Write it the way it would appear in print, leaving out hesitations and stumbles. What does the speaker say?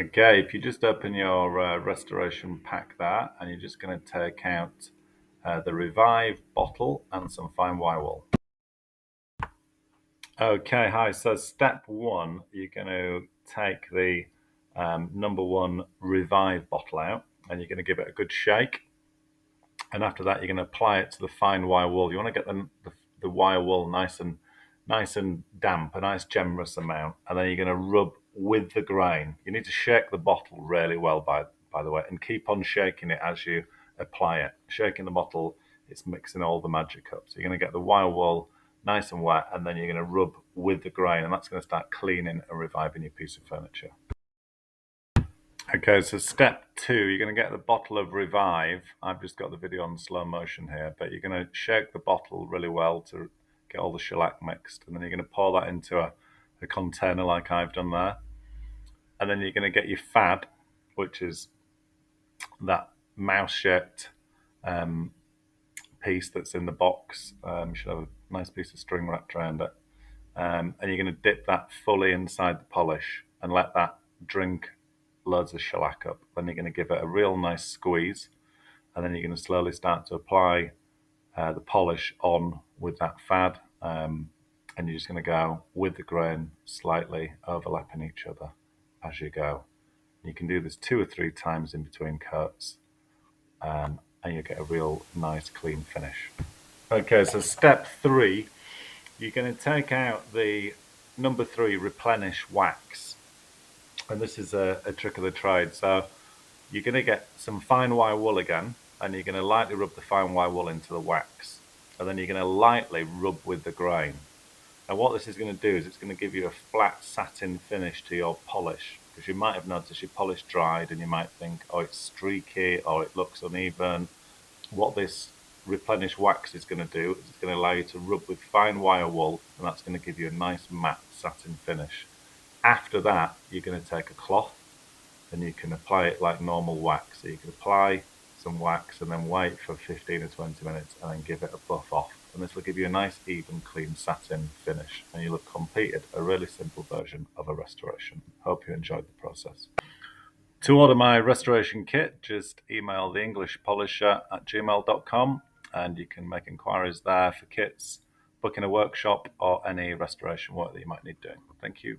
Okay, if you just open your restoration pack there, and you're just going to take out the Revive bottle and some fine wire wool. Okay, hi. So step one, you're going to take the number one Revive bottle out, and you're going to give it a good shake. And after that, you're going to apply it to the fine wire wool. You want to get the wire wool nice and damp, a nice generous amount, and then you're going to rub with the grain. You need to shake the bottle really well, by the way, and keep on shaking it as you apply it. Shaking the bottle, it's mixing all the magic up. So you're going to get the wire wool nice and wet, and then you're going to rub with the grain, and that's going to start cleaning and reviving your piece of furniture. Okay, so step two, you're going to get the bottle of Revive. I've just got the video on slow motion here, but you're going to shake the bottle really well to get all the shellac mixed, and then you're going to pour that into a container like I've done there. And then you're going to get your fad, which is that mouse-shaped piece that's in the box. You should have a nice piece of string wrapped around it. And you're going to dip that fully inside the polish and let that drink loads of shellac up. Then you're going to give it a real nice squeeze, and then you're going to slowly start to apply the polish on with that fad, and you're just going to go with the grain, slightly overlapping each other as you go. You can do this 2 or 3 times in between coats, and you get a real nice clean finish. Okay, so step 3, you're going to take out the number 3 replenish wax. And this is a trick of the trade. So you're going to get some fine wire wool again, and you're going to lightly rub the fine wire wool into the wax, and then you're going to lightly rub with the grain. And what this is going to do is it's going to give you a flat satin finish to your polish, because you might have noticed your polish dried and you might think, oh, it's streaky or it looks uneven. What this replenish wax is going to do is it's going to allow you to rub with fine wire wool, and that's going to give you a nice matte satin finish. After that, you're going to take a cloth and you can apply it like normal wax. So you can apply some wax and then wait for 15 or 20 minutes and then give it a buff off. And this will give you a nice, even, clean satin finish. And you'll have completed a really simple version of a restoration. Hope you enjoyed the process. To order my restoration kit, just email theenglishpolisher@gmail.com, and you can make inquiries there for kits, booking a workshop, or any restoration work that you might need doing. Thank you.